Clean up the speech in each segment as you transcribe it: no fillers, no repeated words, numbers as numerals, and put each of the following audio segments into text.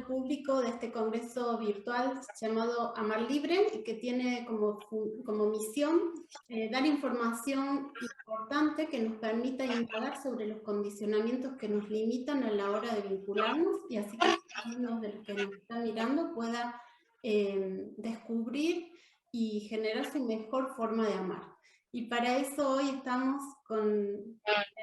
evento público de este congreso virtual llamado Amar Libre, y que tiene como misión dar información importante que nos permita indagar sobre los condicionamientos que nos limitan a la hora de vincularnos, y así que uno de los que nos están mirando pueda descubrir y generar su mejor forma de amar. Y para eso hoy estamos con el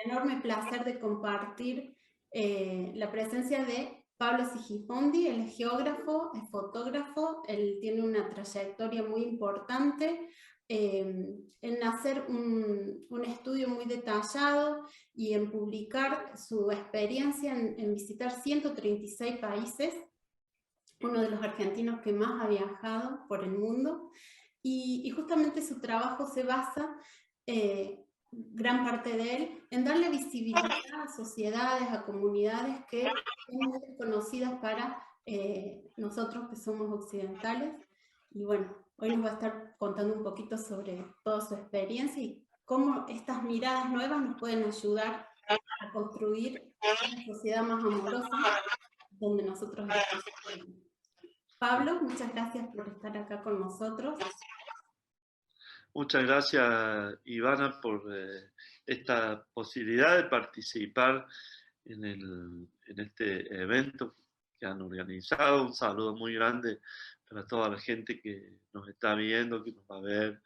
enorme placer de compartir la presencia de Pablo Sigifondi. Él es geógrafo, es fotógrafo, él tiene una trayectoria muy importante en hacer un estudio muy detallado y en publicar su experiencia en visitar 136 países, uno de los argentinos que más ha viajado por el mundo, y justamente su trabajo se basa, gran parte de él, en darle visibilidad a sociedades, a comunidades que son muy desconocidas para nosotros que somos occidentales. Y bueno, hoy nos va a estar contando un poquito sobre toda su experiencia y cómo estas miradas nuevas nos pueden ayudar a construir una sociedad más amorosa donde nosotros estamos. Pablo, muchas gracias por estar acá con nosotros. Muchas gracias, Ivana, por esta posibilidad de participar en este evento que han organizado. Un saludo muy grande para toda la gente que nos está viendo, que nos va a ver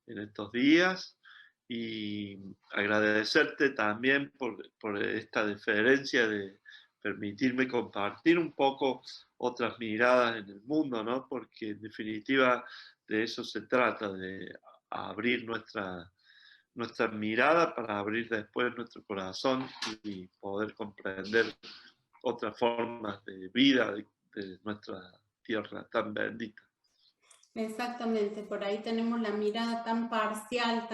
en estos días. Y agradecerte también por esta deferencia de permitirme compartir un poco otras miradas en el mundo, ¿no? Porque en definitiva de eso se trata, de abrir nuestra mirada para abrir después nuestro corazón y poder comprender otras formas de vida de nuestra tierra tan bendita. Exactamente, por ahí tenemos la mirada tan parcial,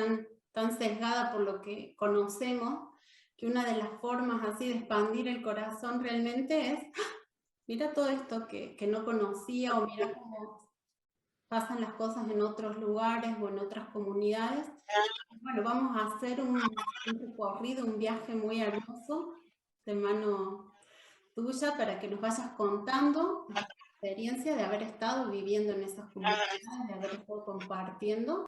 tan sesgada por lo que conocemos, que una de las formas así de expandir el corazón realmente es, mira todo esto que no conocía, o mira cómo pasan las cosas en otros lugares o en otras comunidades. Bueno, vamos a hacer un recorrido, un viaje muy hermoso de mano tuya para que nos vayas contando la experiencia de haber estado viviendo en esas comunidades, de haber estado compartiendo.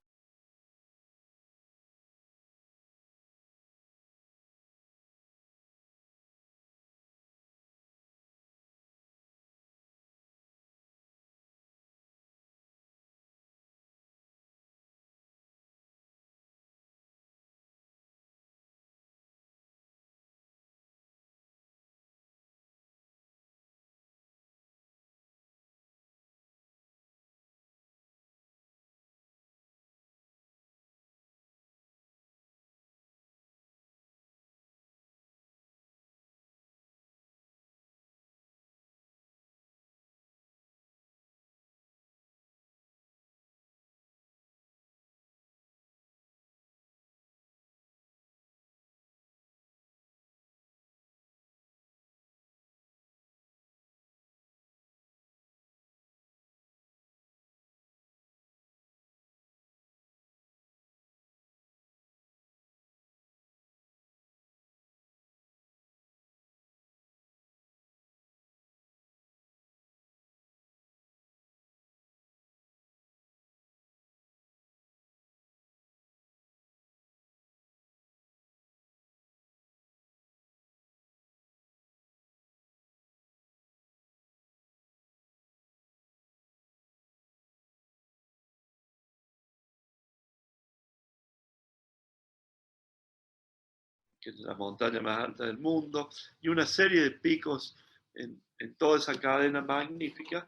Que es la montaña más alta del mundo, y una serie de picos en toda esa cadena magnífica,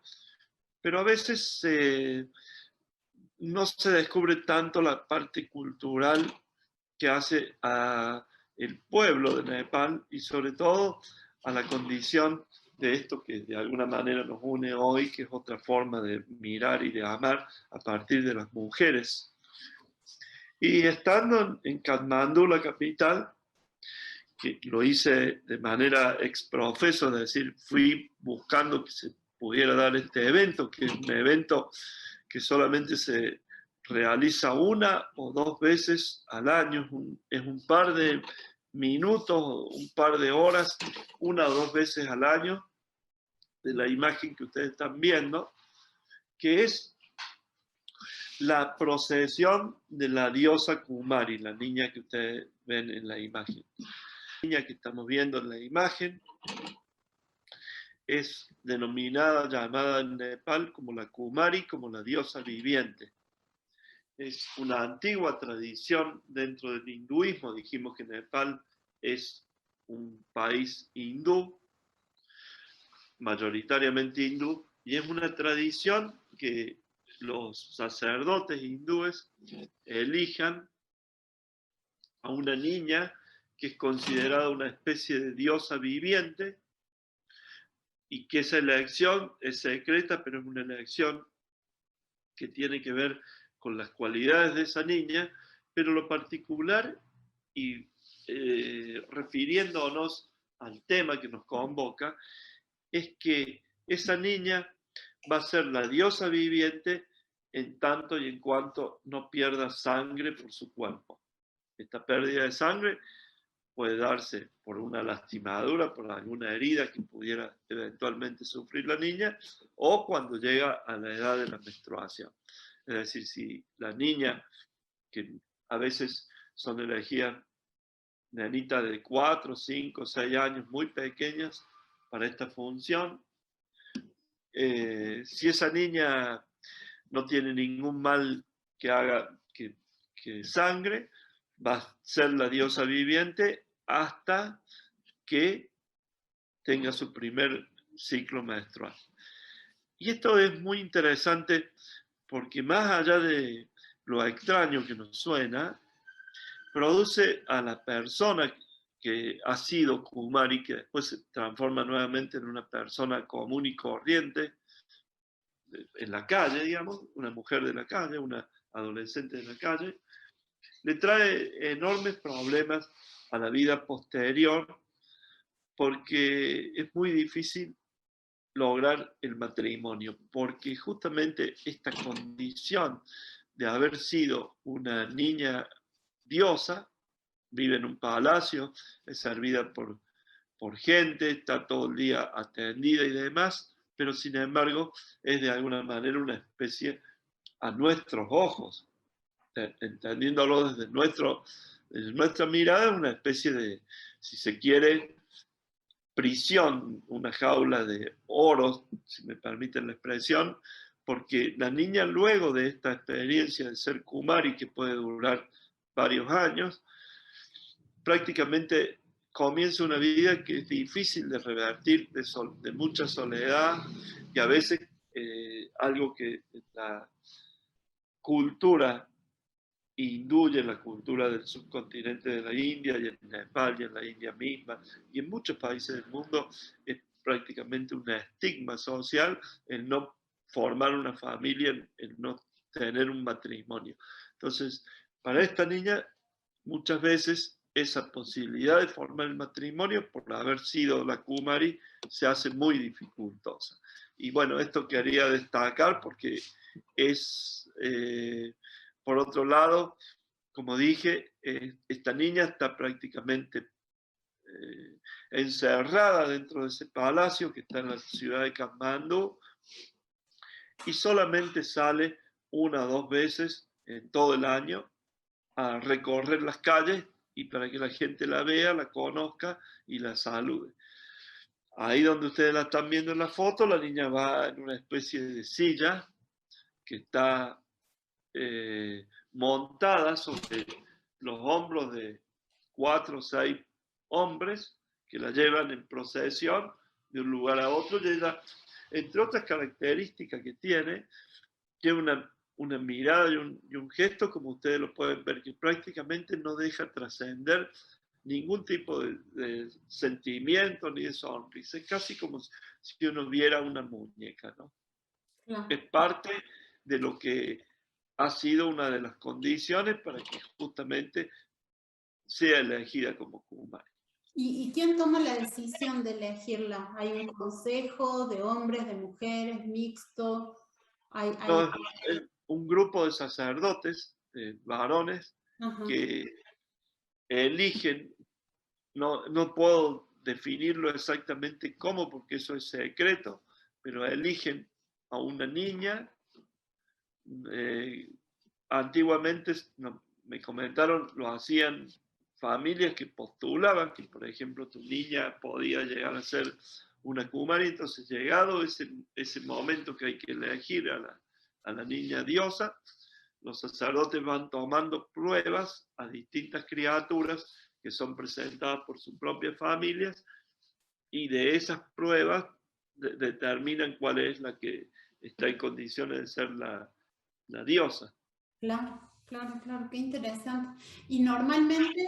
pero a veces no se descubre tanto la parte cultural que hace a el pueblo de Nepal y sobre todo a la condición de esto que de alguna manera nos une hoy, que es otra forma de mirar y de amar a partir de las mujeres. Y estando en Katmandú, la capital, que lo hice de manera exprofeso, es decir, fui buscando que se pudiera dar este evento, que es un evento que solamente se realiza una o dos veces al año, es un par de minutos, un par de horas, una o dos veces al año, de la imagen que ustedes están viendo, que es la procesión de la diosa Kumari, la niña que ustedes ven en la imagen. La niña que estamos viendo en la imagen es denominada, llamada en Nepal como la Kumari, como la diosa viviente. Es una antigua tradición dentro del hinduismo. Dijimos que Nepal es un país hindú, mayoritariamente hindú, y es una tradición que los sacerdotes hindúes elijan a una niña que es considerada una especie de diosa viviente y que esa elección es secreta, pero es una elección que tiene que ver con las cualidades de esa niña, pero lo particular y refiriéndonos al tema que nos convoca, es que esa niña va a ser la diosa viviente en tanto y en cuanto no pierda sangre por su cuerpo. Esta pérdida de sangre puede darse por una lastimadura, por alguna herida que pudiera eventualmente sufrir la niña, o cuando llega a la edad de la menstruación. Es decir, si la niña, que a veces son elegidas nenitas de 4, 5, 6 años, muy pequeñas para esta función, si esa niña no tiene ningún mal que haga que sangre, va a ser la diosa viviente hasta que tenga su primer ciclo menstrual. Y esto es muy interesante porque más allá de lo extraño que nos suena, produce a la persona que ha sido Kumari, que después se transforma nuevamente en una persona común y corriente, en la calle, digamos, una mujer de la calle, una adolescente de la calle, le trae enormes problemas a la vida posterior porque es muy difícil lograr el matrimonio, porque justamente esta condición de haber sido una niña diosa, vive en un palacio, es servida por gente, está todo el día atendida y demás, pero sin embargo es de alguna manera una especie, a nuestros ojos, entendiéndolo desde nuestra mirada, una especie de, si se quiere, prisión, una jaula de oro, si me permiten la expresión, porque la niña luego de esta experiencia de ser Kumari, que puede durar varios años, prácticamente comienza una vida que es difícil de revertir, de mucha soledad, y a veces algo que la cultura hindú y en la cultura del subcontinente de la India y en Nepal y en la India misma y en muchos países del mundo es prácticamente un estigma social el no formar una familia, el no tener un matrimonio. Entonces, para esta niña, muchas veces esa posibilidad de formar el matrimonio, por haber sido la Kumari, se hace muy dificultosa. Y bueno, esto quería destacar porque es... por otro lado, como dije, esta niña está prácticamente encerrada dentro de ese palacio que está en la ciudad de Katmandú y solamente sale una o dos veces en todo el año a recorrer las calles y para que la gente la vea, la conozca y la salude. Ahí donde ustedes la están viendo en la foto, la niña va en una especie de silla que está montada sobre los hombros de 4 o 6 hombres que la llevan en procesión de un lugar a otro. Y ella, entre otras características que tiene una mirada y un gesto, como ustedes lo pueden ver, que prácticamente no deja trascender ningún tipo de sentimiento ni de sonrisa. Es casi como si uno viera una muñeca, ¿no? Claro. Es parte de lo que ha sido una de las condiciones para que justamente sea elegida como Kumari. ¿Y quién toma la decisión de elegirla? ¿Hay un consejo de hombres, de mujeres, mixto? No, es un grupo de sacerdotes, varones, Ajá. que eligen, no puedo definirlo exactamente cómo, porque eso es secreto, pero eligen a una niña. Antiguamente, me comentaron, lo hacían familias que postulaban que, por ejemplo, tu niña podía llegar a ser una kumari. Entonces, llegado ese momento que hay que elegir a la niña diosa, los sacerdotes van tomando pruebas a distintas criaturas que son presentadas por sus propias familias, y de esas pruebas determinan cuál es la que está en condiciones de ser la diosa. Claro, claro, claro, qué interesante. Y normalmente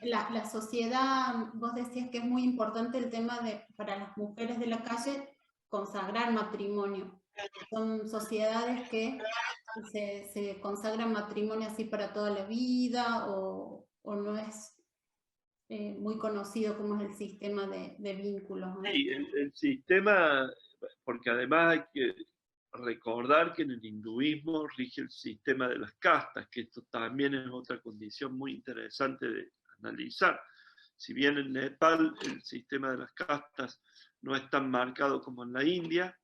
la sociedad, vos decías que es muy importante el tema de, para las mujeres de la calle, consagrar matrimonio. Son sociedades que se consagran matrimonio así para toda la vida, o no es muy conocido como es el sistema de vínculos, ¿no? Sí, el sistema, porque además hay que recordar que en el hinduismo rige el sistema de las castas, que esto también es otra condición muy interesante de analizar. Si bien en Nepal el sistema de las castas no es tan marcado como en la India,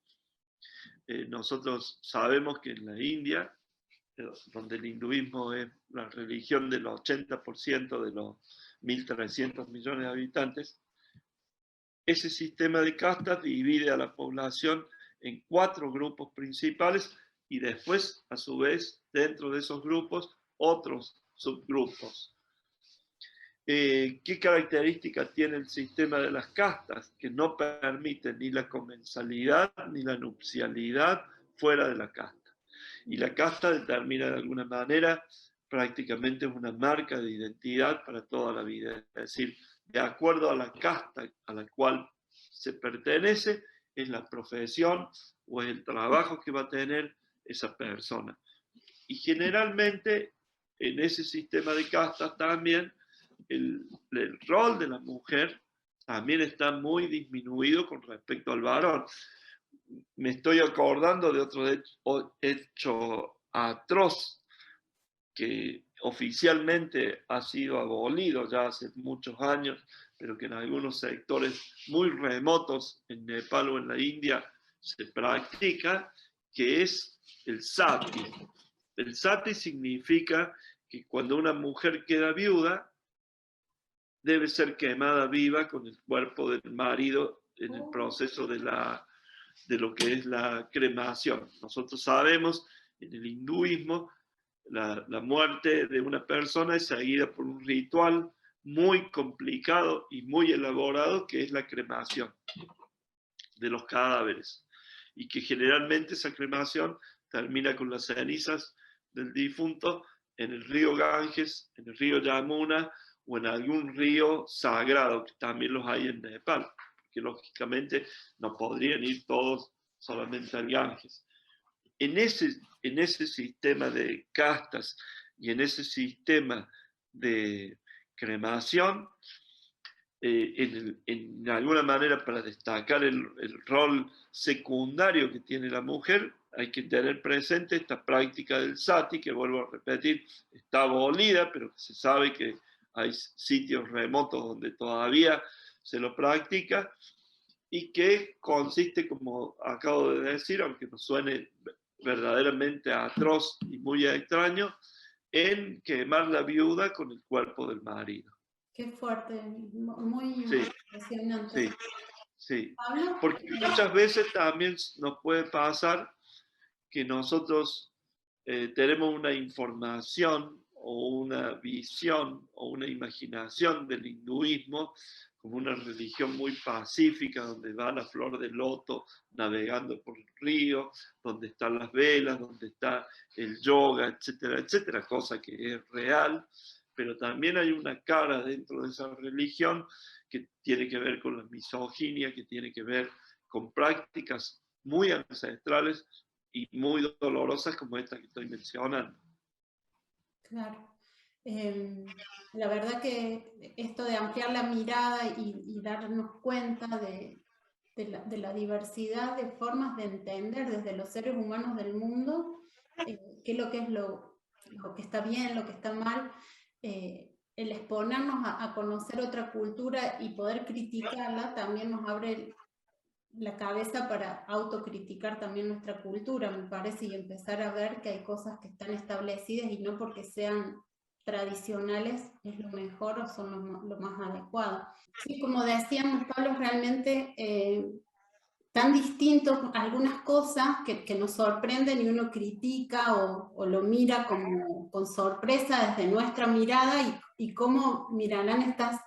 nosotros sabemos que en la India, donde el hinduismo es la religión del 80% de los 1.300 millones de habitantes, ese sistema de castas divide a la población en 4 grupos principales, y después, a su vez, dentro de esos grupos, otros subgrupos. ¿Qué características tiene el sistema de las castas? Que no permite ni la comensalidad ni la nupcialidad fuera de la casta. Y la casta determina de alguna manera prácticamente una marca de identidad para toda la vida. Es decir, de acuerdo a la casta a la cual se pertenece, es la profesión o es el trabajo que va a tener esa persona. Y generalmente en ese sistema de castas también el rol de la mujer también está muy disminuido con respecto al varón. Me estoy acordando de otro hecho atroz que oficialmente ha sido abolido ya hace muchos años, pero que en algunos sectores muy remotos en Nepal o en la India se practica, que es el sati. El sati significa que cuando una mujer queda viuda, debe ser quemada viva con el cuerpo del marido en el proceso de lo que es la cremación. Nosotros sabemos, en el hinduismo, la muerte de una persona es seguida por un ritual muy complicado y muy elaborado, que es la cremación de los cadáveres, y que generalmente esa cremación termina con las cenizas del difunto en el río Ganges, en el río Yamuna o en algún río sagrado, que también los hay en Nepal, que lógicamente no podrían ir todos solamente al Ganges. En ese sistema de castas y en ese sistema de cremación, en alguna manera, para destacar el rol secundario que tiene la mujer, hay que tener presente esta práctica del sati, que vuelvo a repetir, está abolida, pero que se sabe que hay sitios remotos donde todavía se lo practica, y que consiste, como acabo de decir, aunque nos suene verdaderamente atroz y muy extraño, en quemar la viuda con el cuerpo del marido. Qué fuerte, muy Sí, impresionante. sí, sí. ¿Pablo? Porque muchas veces también nos puede pasar que nosotros tenemos una información o una visión o una imaginación del hinduismo como una religión muy pacífica, donde va la flor de loto navegando por el río, donde están las velas, donde está el yoga, etcétera, etcétera, cosa que es real, pero también hay una cara dentro de esa religión que tiene que ver con la misoginia, que tiene que ver con prácticas muy ancestrales y muy dolorosas como esta que estoy mencionando. Claro. La verdad que esto de ampliar la mirada y darnos cuenta de la diversidad de formas de entender desde los seres humanos del mundo, qué es lo que es lo que está bien, lo que está mal, el exponernos a conocer otra cultura y poder criticarla también nos abre la cabeza para autocriticar también nuestra cultura, me parece, y empezar a ver que hay cosas que están establecidas y no porque sean tradicionales es lo mejor o son lo más adecuado. Sí, como decíamos, Pablo, realmente tan distintos algunas cosas que nos sorprenden y uno critica o lo mira como con sorpresa desde nuestra mirada y cómo mirarán estas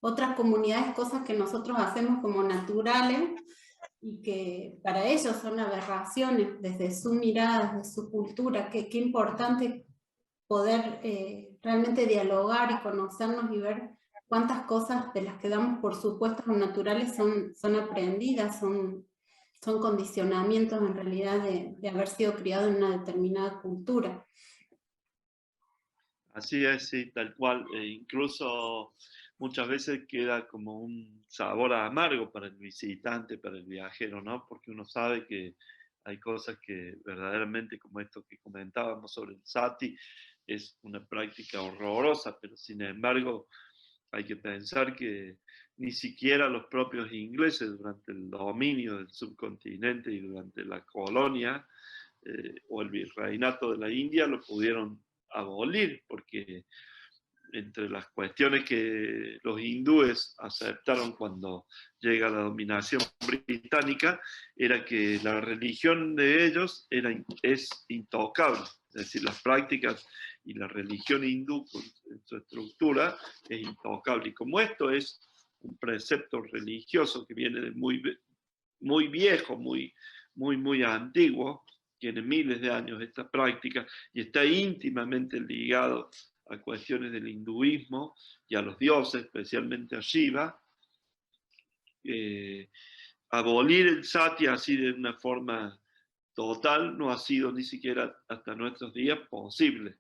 otras comunidades cosas que nosotros hacemos como naturales y que para ellos son aberraciones desde su mirada, desde su cultura. Qué importante poder realmente dialogar y conocernos y ver cuántas cosas de las que damos por supuestas o naturales son aprendidas, son condicionamientos en realidad de haber sido criado en una determinada cultura. Así es, sí, tal cual. Incluso muchas veces queda como un sabor amargo para el visitante, para el viajero, ¿no? Porque uno sabe que hay cosas que verdaderamente, como esto que comentábamos sobre el sati, es una práctica horrorosa, pero sin embargo hay que pensar que ni siquiera los propios ingleses durante el dominio del subcontinente y durante la colonia o el virreinato de la India lo pudieron abolir, porque entre las cuestiones que los hindúes aceptaron cuando llega la dominación británica, era que la religión de ellos es intocable, es decir, las prácticas y la religión hindú en su estructura es intocable. Y como esto es un precepto religioso que viene de muy viejo, muy antiguo, tiene miles de años esta práctica y está íntimamente ligado a cuestiones del hinduismo y a los dioses, especialmente a Shiva. Abolir el sati así de una forma total no ha sido ni siquiera hasta nuestros días posible.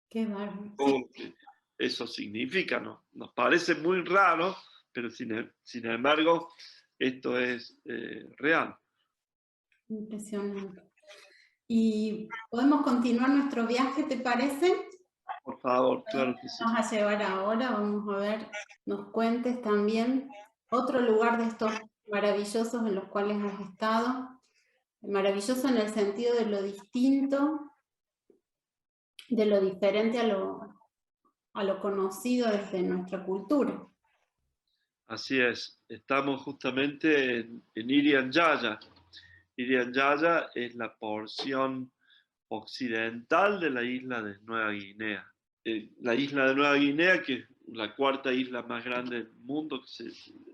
Qué bárbaro. Sí. Eso significa, ¿no? Nos parece muy raro, pero sin embargo, esto es real. Impresionante. Y podemos continuar nuestro viaje, ¿te parece? Por favor, claro que sí. Vamos a llevar ahora, vamos a ver, nos cuentes también otro lugar de estos maravillosos en los cuales has estado. Maravilloso en el sentido de lo distinto, de lo diferente a lo conocido desde nuestra cultura. Así es, estamos justamente en Irian Jaya. Irian Jaya es la porción occidental de la isla de Nueva Guinea. La isla de Nueva Guinea, que es la cuarta isla más grande del mundo, que se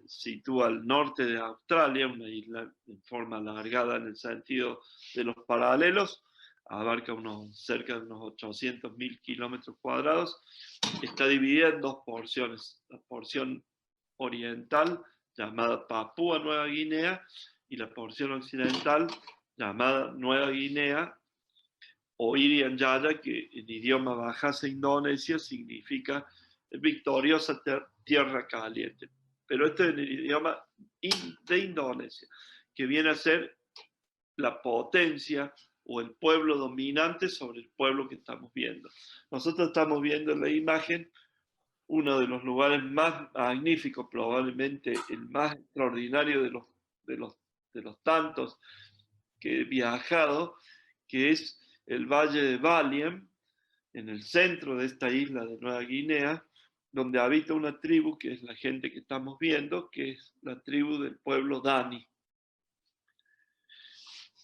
sitúa al norte de Australia, una isla en forma alargada en el sentido de los paralelos, abarca cerca de unos 800.000 kilómetros cuadrados, está dividida en dos porciones. La porción oriental, llamada Papúa Nueva Guinea, y la porción occidental, llamada Nueva Guinea, o Irian Jaya, que en idioma Bahasa Indonesia significa victoriosa tierra caliente. Pero esto es en el idioma de Indonesia, que viene a ser la potencia o el pueblo dominante sobre el pueblo que estamos viendo. Nosotros estamos viendo en la imagen uno de los lugares más magníficos, probablemente el más extraordinario de los tantos que he viajado, que es el Valle de Baliem, en el centro de esta isla de Nueva Guinea, donde habita una tribu que es la gente que estamos viendo, que es la tribu del pueblo Dani.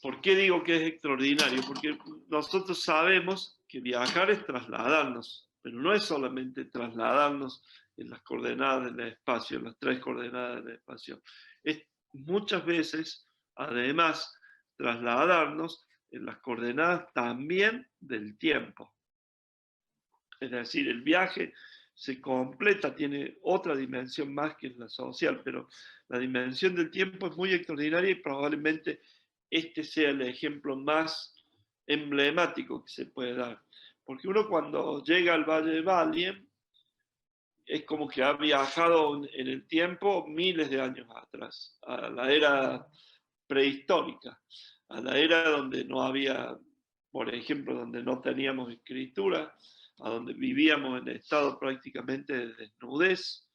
¿Por qué digo que es extraordinario? Porque nosotros sabemos que viajar es trasladarnos, pero no es solamente trasladarnos en las coordenadas del espacio, en las tres coordenadas del espacio. Es muchas veces, además, trasladarnos en las coordenadas también del tiempo. Es decir, el viaje se completa, tiene otra dimensión más que es la social, pero la dimensión del tiempo es muy extraordinaria y probablemente este sea el ejemplo más emblemático que se puede dar. Porque uno cuando llega al Valle de Baliem es como que ha viajado en el tiempo miles de años atrás, a la era prehistórica, a la era donde no había, por ejemplo, donde no teníamos escritura, a donde vivíamos en estado prácticamente de desnudez,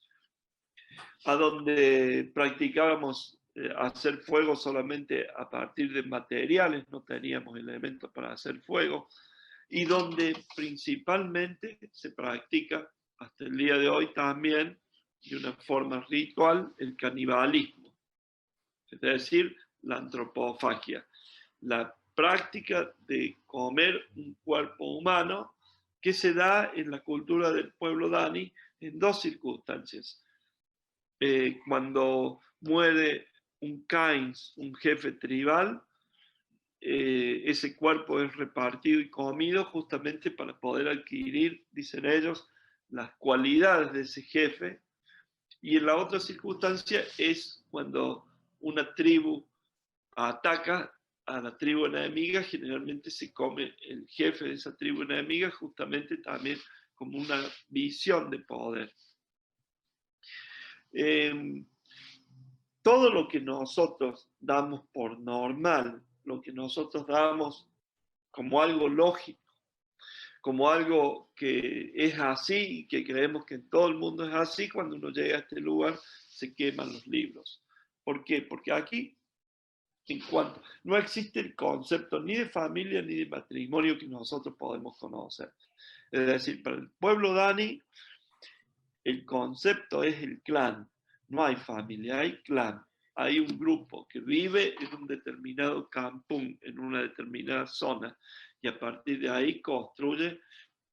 a donde practicábamos hacer fuego solamente a partir de materiales, no teníamos elementos para hacer fuego, y donde principalmente se practica hasta el día de hoy también de una forma ritual el canibalismo, es decir, la antropofagia, la práctica de comer un cuerpo humano que se da en la cultura del pueblo Dani en dos circunstancias. Cuando muere un Cains, un jefe tribal, ese cuerpo es repartido y comido justamente para poder adquirir, dicen ellos, las cualidades de ese jefe. Y en la otra circunstancia es cuando una tribu ataca a la tribu enemiga, generalmente se come el jefe de esa tribu enemiga, justamente también como una visión de poder. Todo lo que nosotros damos por normal, lo que nosotros damos como algo lógico, como algo que es así y que creemos que en todo el mundo es así, cuando uno llega a este lugar se queman los libros. ¿Por qué? Porque aquí, en cuanto no existe el concepto ni de familia ni de matrimonio que nosotros podemos conocer. Es decir, para el pueblo Dani, el concepto es el clan. No hay familia, hay clan. Hay un grupo que vive en un determinado campún, en una determinada zona, y a partir de ahí construye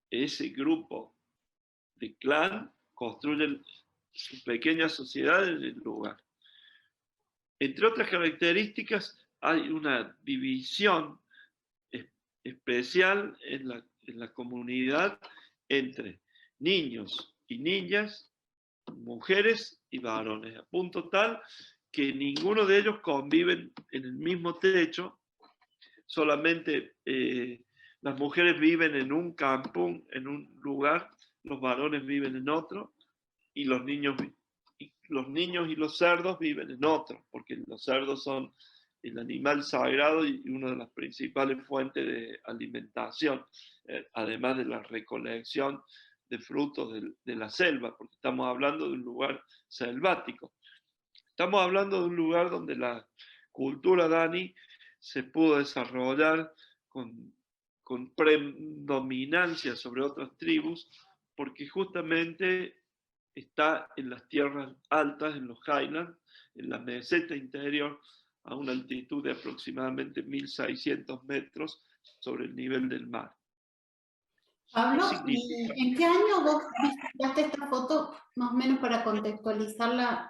ese grupo de clan, construye su pequeña sociedad en el lugar. Entre otras características, hay una división especial en la comunidad entre niños y niñas, mujeres y varones, a punto tal que ninguno de ellos conviven en el mismo techo, solamente las mujeres viven en un campón, en un lugar, los varones viven en otro, y los niños y los cerdos viven en otro, porque los cerdos son el animal sagrado y una de las principales fuentes de alimentación, además de la recolección de frutos de la selva, porque estamos hablando de un lugar selvático. Estamos hablando de un lugar donde la cultura Dani se pudo desarrollar con predominancia sobre otras tribus, porque justamente está en las tierras altas, en los highlands, en la meseta interior, a una altitud de aproximadamente 1600 metros sobre el nivel del mar. Pablo, ¿y en qué año vos visitaste esta foto, más o menos para contextualizarla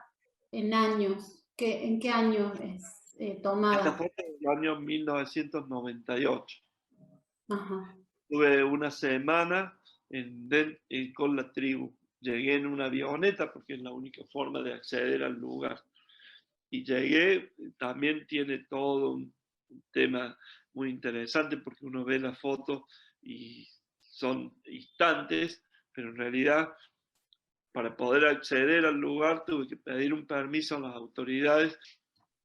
en años? ¿En qué año es tomada? Esta foto es del año 1998. Ajá. Tuve una semana con la tribu. Llegué en una avioneta porque es la única forma de acceder al lugar. Y llegué, también tiene todo un tema muy interesante porque uno ve la foto y son instantes, pero en realidad para poder acceder al lugar tuve que pedir un permiso a las autoridades.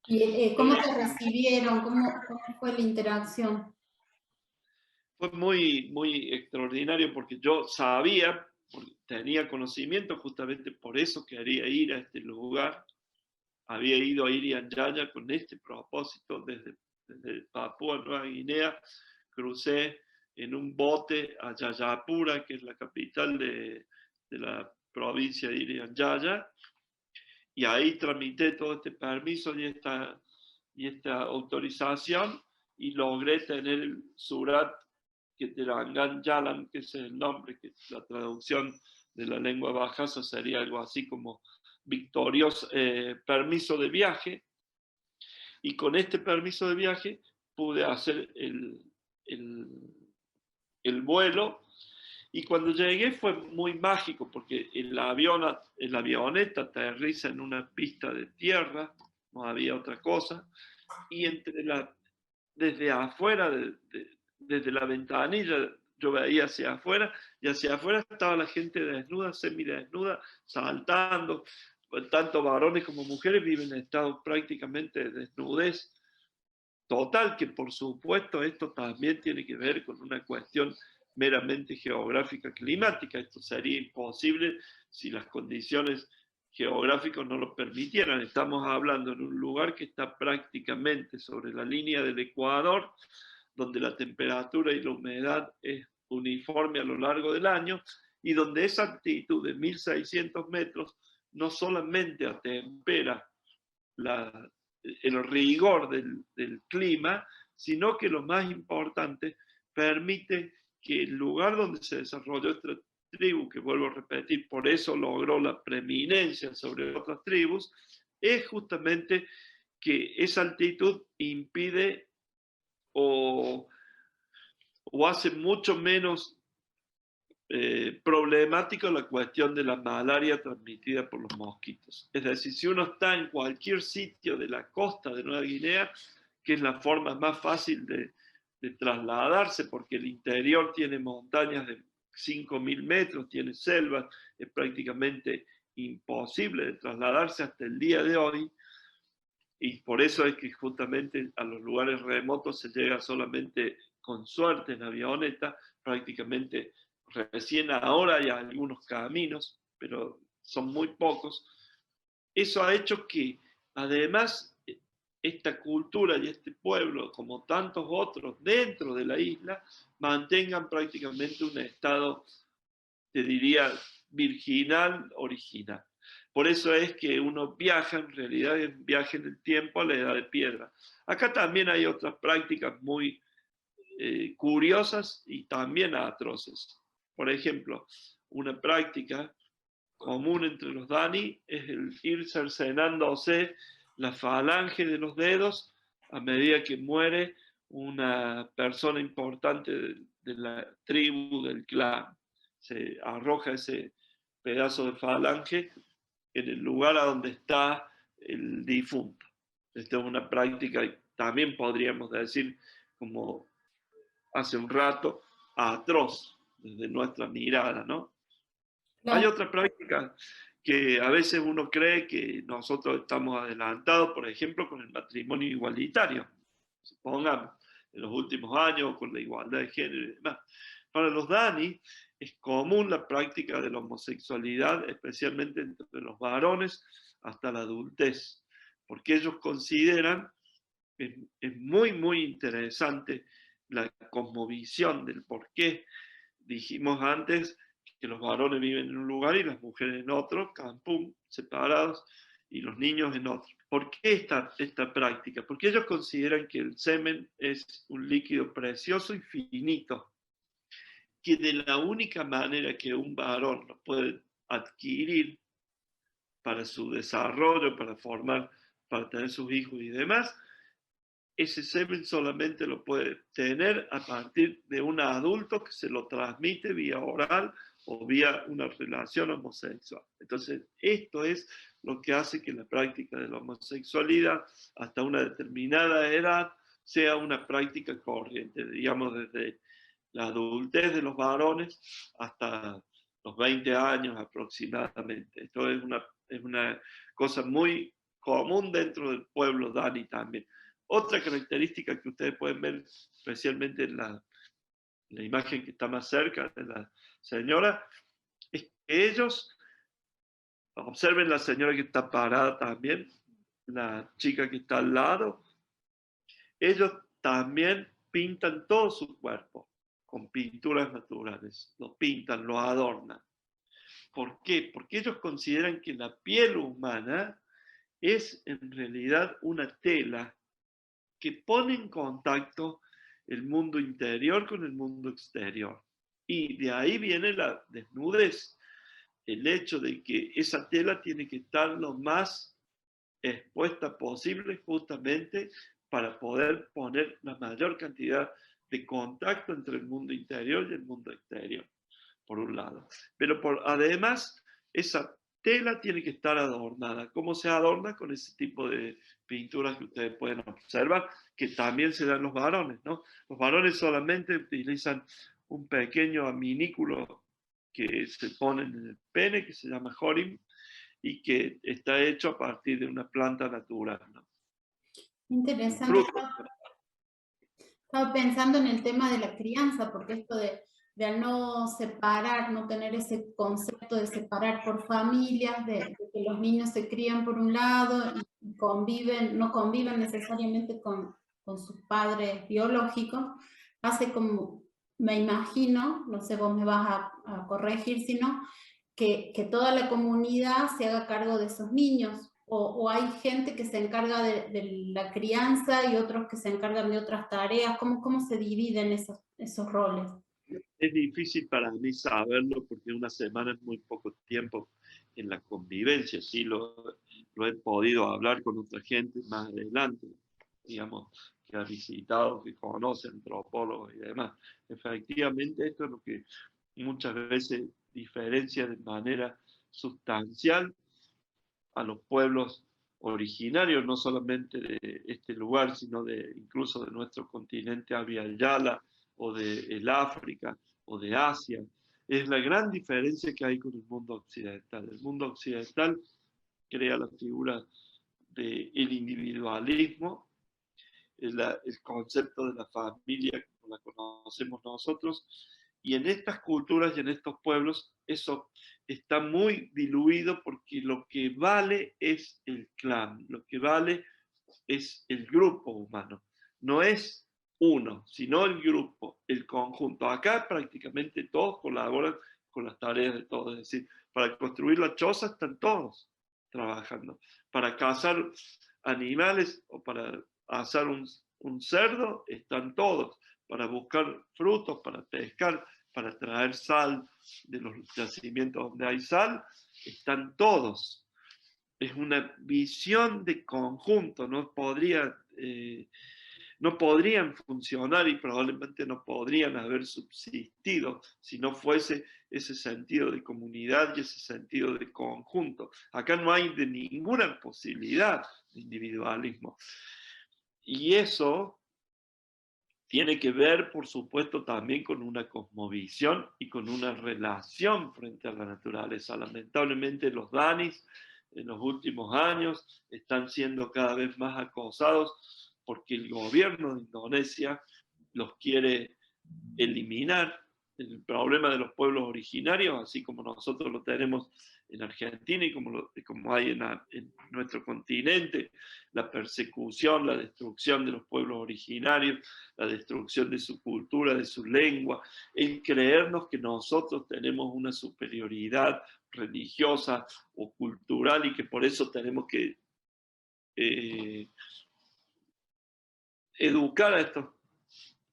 ¿Y cómo te recibieron? ¿Cómo fue la interacción? Fue muy, muy extraordinario porque yo sabía, porque tenía conocimiento, justamente por eso quería ir a este lugar. Había ido a Irian Jaya con este propósito desde Papúa Nueva Guinea. Crucé en un bote a Jayapura, que es la capital de la provincia de Irian Jaya, y ahí tramité todo este permiso y esta autorización y logré tener el Surat Keterangan Yalan, que es el nombre, que la traducción de la lengua bajasa sería algo así como victorioso, permiso de viaje, y con este permiso de viaje pude hacer el vuelo, y cuando llegué fue muy mágico porque el avioneta aterriza en una pista de tierra, no había otra cosa, y desde afuera, desde la ventanilla, yo veía hacia afuera, y hacia afuera estaba la gente desnuda, semidesnuda, saltando. Tanto varones como mujeres viven en estado prácticamente de desnudez total, que por supuesto esto también tiene que ver con una cuestión meramente geográfica climática. Esto sería imposible si las condiciones geográficos no lo permitieran. Estamos hablando en un lugar que está prácticamente sobre la línea del Ecuador, donde la temperatura y la humedad es uniforme a lo largo del año, y donde esa altitud de 1600 metros no solamente atempera el rigor del clima, sino que lo más importante, permite que el lugar donde se desarrolló esta tribu, que vuelvo a repetir, por eso logró la preeminencia sobre otras tribus, es justamente que esa altitud impide o hace mucho menos problemático la cuestión de la malaria transmitida por los mosquitos. Es decir, si uno está en cualquier sitio de la costa de Nueva Guinea, que es la forma más fácil de trasladarse, porque el interior tiene montañas de 5.000 metros, tiene selvas, es prácticamente imposible de trasladarse hasta el día de hoy, y por eso es que justamente a los lugares remotos se llega solamente con suerte en avioneta, prácticamente recién ahora hay algunos caminos, pero son muy pocos. Eso ha hecho que además esta cultura y este pueblo, como tantos otros dentro de la isla, mantengan prácticamente un estado, te diría, virginal, original. Por eso es que uno viaja, en realidad viaja en el tiempo a la edad de piedra. Acá también hay otras prácticas muy curiosas y también atroces. Por ejemplo, una práctica común entre los Dani es el ir cercenándose la falange de los dedos a medida que muere una persona importante de la tribu, del clan. Se arroja ese pedazo de falange en el lugar a donde está el difunto. Esta es una práctica, también podríamos decir, como hace un rato, atroz desde nuestra mirada, ¿no? Hay Claro. otra práctica que a veces uno cree que nosotros estamos adelantados, por ejemplo, con el matrimonio igualitario. Supongamos, en los últimos años, con la igualdad de género y demás. Para los Dani es común la práctica de la homosexualidad, especialmente entre los varones, hasta la adultez, porque ellos consideran, es muy, muy interesante la cosmovisión del por qué dijimos antes que los varones viven en un lugar y las mujeres en otro, campum, separados, y los niños en otro. ¿Por qué esta práctica? Porque ellos consideran que el semen es un líquido precioso y finito, que de la única manera que un varón lo puede adquirir para su desarrollo, para formar, para tener sus hijos y demás, ese semen solamente lo puede tener a partir de un adulto que se lo transmite vía oral o vía una relación homosexual. Entonces, esto es lo que hace que la práctica de la homosexualidad hasta una determinada edad sea una práctica corriente, digamos desde la adultez de los varones hasta los 20 años aproximadamente. Esto es una cosa muy común dentro del pueblo Dani también. Otra característica que ustedes pueden ver, especialmente en la imagen que está más cerca de la señora, es que ellos, observen la señora que está parada también, la chica que está al lado, ellos también pintan todo su cuerpo con pinturas naturales, lo pintan, lo adornan. ¿Por qué? Porque ellos consideran que la piel humana es en realidad una tela que pone en contacto el mundo interior con el mundo exterior. Y de ahí viene la desnudez, el hecho de que esa tela tiene que estar lo más expuesta posible justamente para poder poner la mayor cantidad de contacto entre el mundo interior y el mundo exterior, por un lado. Pero además, esa tela tiene que estar adornada. ¿Cómo se adorna? Con ese tipo de pinturas que ustedes pueden observar, que también se dan los varones, ¿no? Los varones solamente utilizan un pequeño aminículo que se pone en el pene, que se llama jorim, y que está hecho a partir de una planta natural, ¿no? Interesante. Estaba pensando en el tema de la crianza, porque esto de al no separar, no tener ese concepto de separar por familias, de que los niños se crían por un lado y conviven, no conviven necesariamente con sus padres biológicos, hace como, me imagino, no sé, vos me vas a corregir si no, que toda la comunidad se haga cargo de esos niños, o hay gente que se encarga de la crianza y otros que se encargan de otras tareas. ¿Cómo se dividen esos roles? Es difícil para mí saberlo porque una semana es muy poco tiempo en la convivencia. Sí, lo he podido hablar con otra gente más adelante, digamos, que ha visitado, que conoce antropólogos y demás. Efectivamente, esto es lo que muchas veces diferencia de manera sustancial a los pueblos originarios, no solamente de este lugar, sino incluso de nuestro continente Abya-Yala o de el África o de Asia. Es la gran diferencia que hay con el mundo occidental. El mundo occidental crea la figura del individualismo, el concepto de la familia como la conocemos nosotros, y en estas culturas y en estos pueblos eso está muy diluido porque lo que vale es el clan, lo que vale es el grupo humano, no es uno, sino el grupo, el conjunto. Acá prácticamente todos colaboran con las tareas de todos, es decir, para construir la choza están todos trabajando, para cazar animales o para asar un cerdo están todos, para buscar frutos, para pescar, para traer sal de los yacimientos donde hay sal, están todos. Es una visión de conjunto, no podrían funcionar y probablemente no podrían haber subsistido si no fuese ese sentido de comunidad y ese sentido de conjunto. Acá no hay de ninguna posibilidad de individualismo. Y eso tiene que ver, por supuesto, también con una cosmovisión y con una relación frente a la naturaleza. Lamentablemente los danis en los últimos años están siendo cada vez más acosados porque el gobierno de Indonesia los quiere eliminar. El problema de los pueblos originarios, así como nosotros lo tenemos en Argentina y como hay en nuestro continente, la persecución, la destrucción de los pueblos originarios, la destrucción de su cultura, de su lengua, el creernos que nosotros tenemos una superioridad religiosa o cultural y que por eso tenemos que educar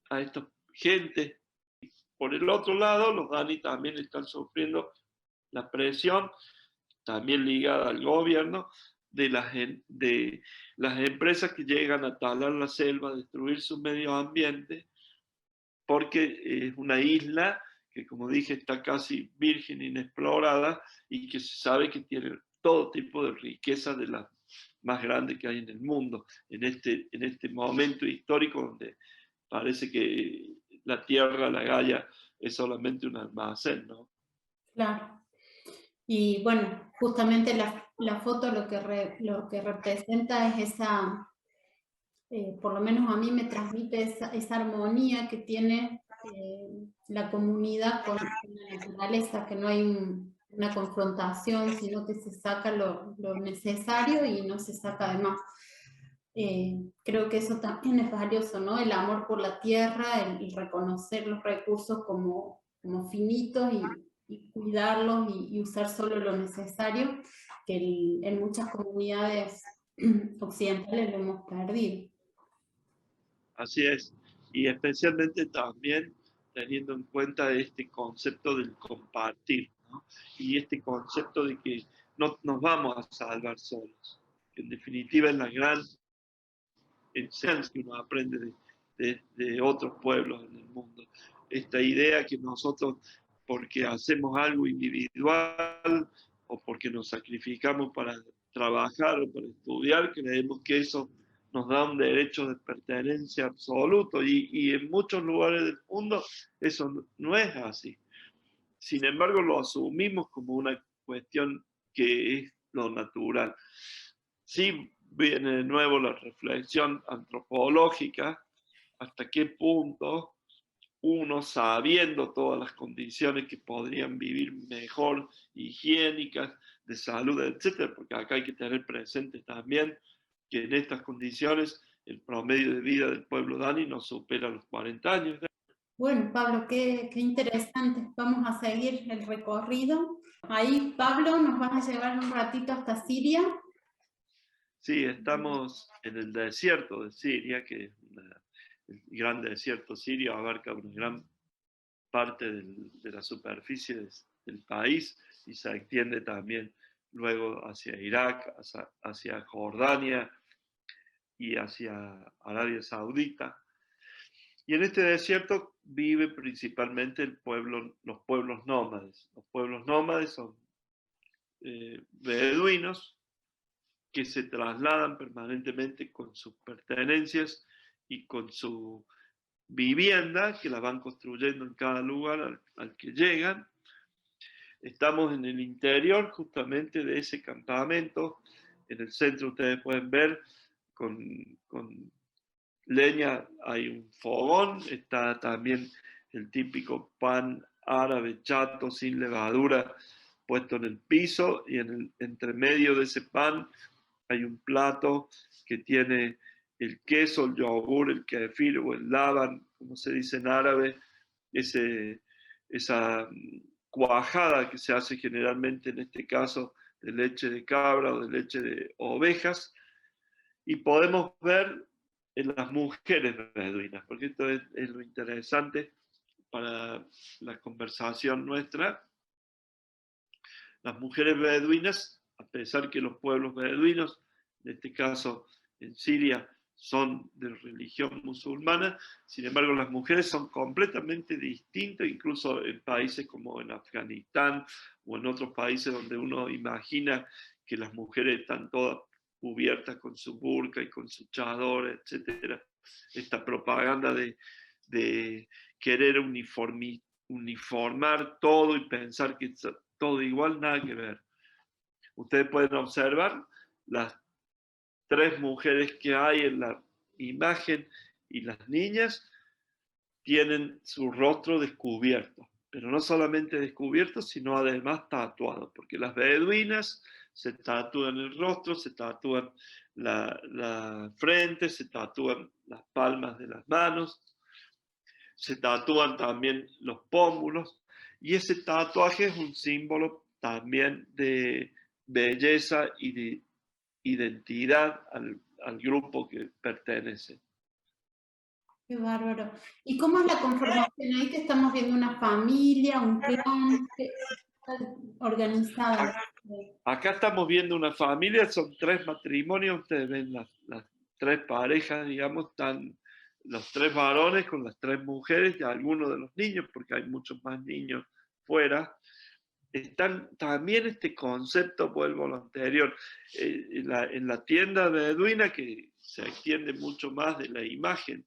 a estos gente. Por el otro lado, los Dani también están sufriendo la presión, también ligada al gobierno, de las empresas que llegan a talar la selva, a destruir su medio ambiente, porque es una isla que, como dije, está casi virgen, inexplorada, y que se sabe que tiene todo tipo de riqueza de las más grandes que hay en el mundo, en este momento histórico donde parece que la tierra, la Gaia, es solamente un almacén, ¿no? Claro. Y bueno, justamente la foto lo que representa es esa, por lo menos a mí me transmite esa armonía que tiene la comunidad con la naturaleza, que no hay una confrontación, sino que se saca lo necesario y no se saca de más. Creo que eso también es valioso, ¿no? El amor por la tierra, el reconocer los recursos como finitos y cuidarlos y usar solo lo necesario, que en muchas comunidades occidentales lo hemos perdido. Así es. Y especialmente también teniendo en cuenta este concepto del compartir, ¿no? Y este concepto de que no nos vamos a salvar solos. En definitiva, es la gran enseñanza que uno aprende de otros pueblos en el mundo. Esta idea que nosotros, porque hacemos algo individual o porque nos sacrificamos para trabajar o para estudiar, creemos que eso nos da un derecho de pertenencia absoluto y en muchos lugares del mundo eso no es así. Sin embargo, lo asumimos como una cuestión que es lo natural. Sí viene de nuevo la reflexión antropológica, hasta qué punto uno sabiendo todas las condiciones que podrían vivir mejor, higiénicas, de salud, etcétera, porque acá hay que tener presente también que en estas condiciones el promedio de vida del pueblo dani no supera los 40 años. Bueno, Pablo, qué interesante. Vamos a seguir el recorrido. Ahí, Pablo, nos vas a llevar un ratito hasta Siria. Sí, estamos en el desierto de Siria, que el gran desierto sirio abarca una gran parte de la superficie del país y se extiende también luego hacia Irak, hacia Jordania y hacia Arabia Saudita. Y en este desierto vive principalmente los pueblos nómades. Los pueblos nómades son beduinos que se trasladan permanentemente con sus pertenencias y con su vivienda, que la van construyendo en cada lugar al que llegan. Estamos en el interior justamente de ese campamento. En el centro ustedes pueden ver con leña hay un fogón, está también el típico pan árabe chato sin levadura puesto en el piso, y entre medio de ese pan hay un plato que tiene el queso, el yogur, el kefir o el laban, como se dice en árabe, esa cuajada que se hace generalmente en este caso de leche de cabra o de leche de ovejas, y podemos ver en las mujeres beduinas, porque esto es lo interesante para la conversación nuestra. Las mujeres beduinas, a pesar que los pueblos beduinos, en este caso en Siria, son de religión musulmana, sin embargo las mujeres son completamente distintas, incluso en países como en Afganistán o en otros países donde uno imagina que las mujeres están todas cubiertas con su burka y con su chador, etc. Esta propaganda de querer uniformar todo y pensar que todo igual, nada que ver. Ustedes pueden observar las 3 mujeres que hay en la imagen, y las niñas tienen su rostro descubierto, pero no solamente descubierto, sino además tatuado, porque las beduinas se tatúan el rostro, se tatúan la frente, se tatúan las palmas de las manos, se tatúan también los pómulos, y ese tatuaje es un símbolo también de belleza y de identidad al grupo que pertenece. Qué bárbaro. ¿Y cómo es la conformación? Ahí que estamos viendo una familia, un clan, organizada. Acá estamos viendo una familia, son 3 matrimonios, ustedes ven las 3 parejas, digamos, están los 3 varones con las 3 mujeres y algunos de los niños, porque hay muchos más niños fuera. Están también este concepto, vuelvo a lo anterior, en la tienda beduina, que se extiende mucho más de la imagen,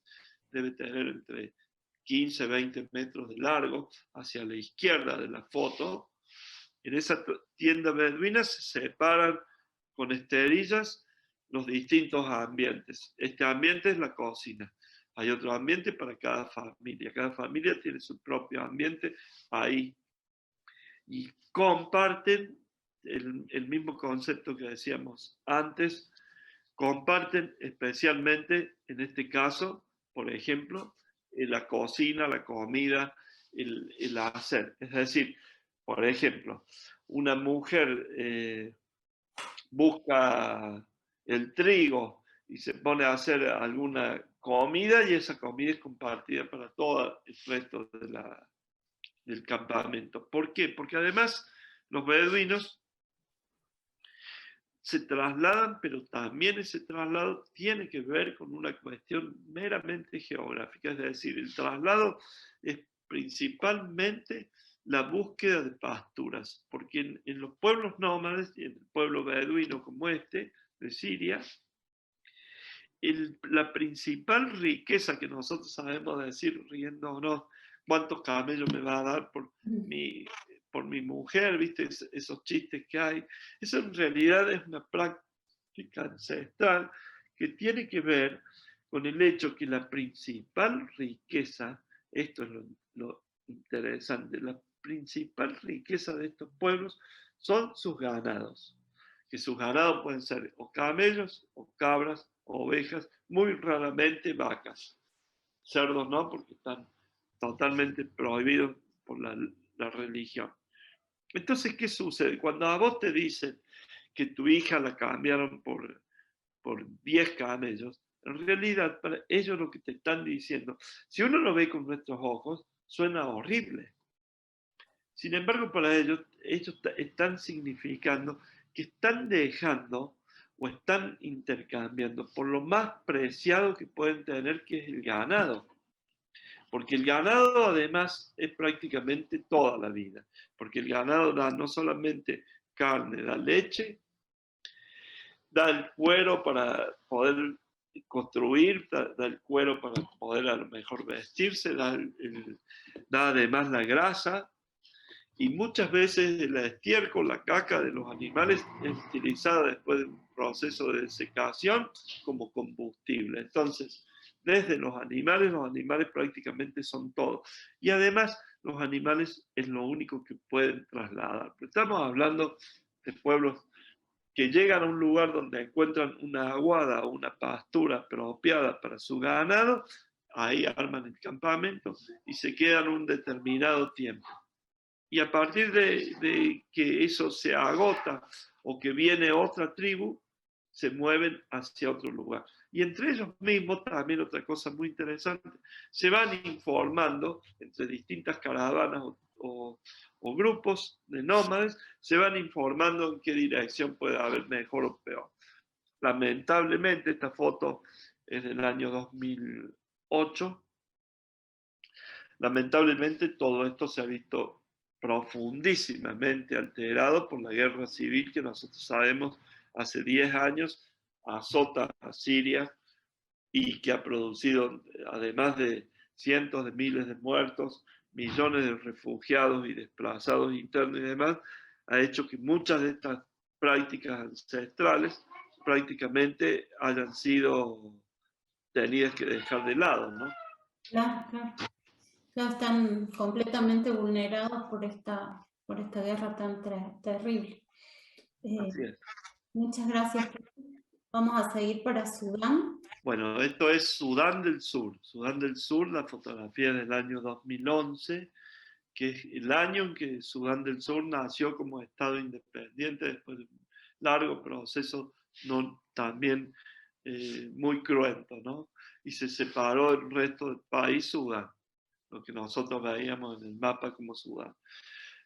debe tener entre 15 20 metros de largo, hacia la izquierda de la foto. En esa tienda beduina se separan con esterillas los distintos ambientes. Este ambiente es la cocina. Hay otro ambiente para cada familia. Cada familia tiene su propio ambiente ahí. Y comparten el mismo concepto que decíamos antes. Comparten especialmente, en este caso, por ejemplo, la cocina, la comida, el hacer. Es decir, por ejemplo, una mujer busca el trigo y se pone a hacer alguna comida, y esa comida es compartida para todo el resto del campamento. ¿Por qué? Porque además los beduinos se trasladan, pero también ese traslado tiene que ver con una cuestión meramente geográfica, es decir, el traslado es principalmente la búsqueda de pasturas, porque en los pueblos nómades, y en el pueblo beduino como este, de Siria, la principal riqueza que nosotros sabemos decir, riéndonos, cuántos camellos me va a dar por mi mujer, ¿viste? Esos chistes que hay. Eso en realidad es una práctica ancestral que tiene que ver con el hecho que la principal riqueza Esto es lo interesante. La principal riqueza de estos pueblos son sus ganados. Que sus ganados pueden ser o camellos, o cabras, o ovejas, muy raramente vacas. Cerdos no, porque están totalmente prohibidos por la religión. Entonces, ¿qué sucede? Cuando a vos te dicen que tu hija la cambiaron por 10 camellos, en realidad para ellos lo que te están diciendo, si uno lo ve con nuestros ojos, suena horrible. Sin embargo, para ellos están significando que están dejando o están intercambiando por lo más preciado que pueden tener, que es el ganado. Porque el ganado además es prácticamente toda la vida, porque el ganado da no solamente carne, da leche, da el cuero para poder construir, da el cuero para poder a lo mejor vestirse, da además la grasa, y muchas veces el estiércol, la caca de los animales es utilizada después de un proceso de secación como combustible. Entonces, desde los animales prácticamente son todo. Y además, los animales es lo único que pueden trasladar. Pero estamos hablando de pueblos que llegan a un lugar donde encuentran una aguada o una pastura apropiada para su ganado, ahí arman el campamento y se quedan un determinado tiempo. Y a partir de que eso se agota o que viene otra tribu, se mueven hacia otro lugar. Y entre ellos mismos, también otra cosa muy interesante, se van informando entre distintas caravanas o grupos de nómades, se van informando en qué dirección puede haber mejor o peor. Lamentablemente, esta foto es del año 2008. Lamentablemente, todo esto se ha visto profundísimamente alterado por la guerra civil que nosotros sabemos hace 10 años azota a Siria y que ha producido, además de cientos de miles de muertos, millones de refugiados y desplazados internos y demás, ha hecho que muchas de estas prácticas ancestrales prácticamente hayan sido tenidas que dejar de lado, ¿no? Claro, claro. Claro, están completamente vulnerados por esta guerra tan terrible. Así es. Muchas gracias. Vamos a seguir para Sudán. Bueno, esto es Sudán del Sur. Sudán del Sur, la fotografía del año 2011, que es el año en que Sudán del Sur nació como Estado independiente después de un largo proceso también muy cruento, ¿no? Y se separó del resto del país Sudán, lo que nosotros veíamos en el mapa como Sudán.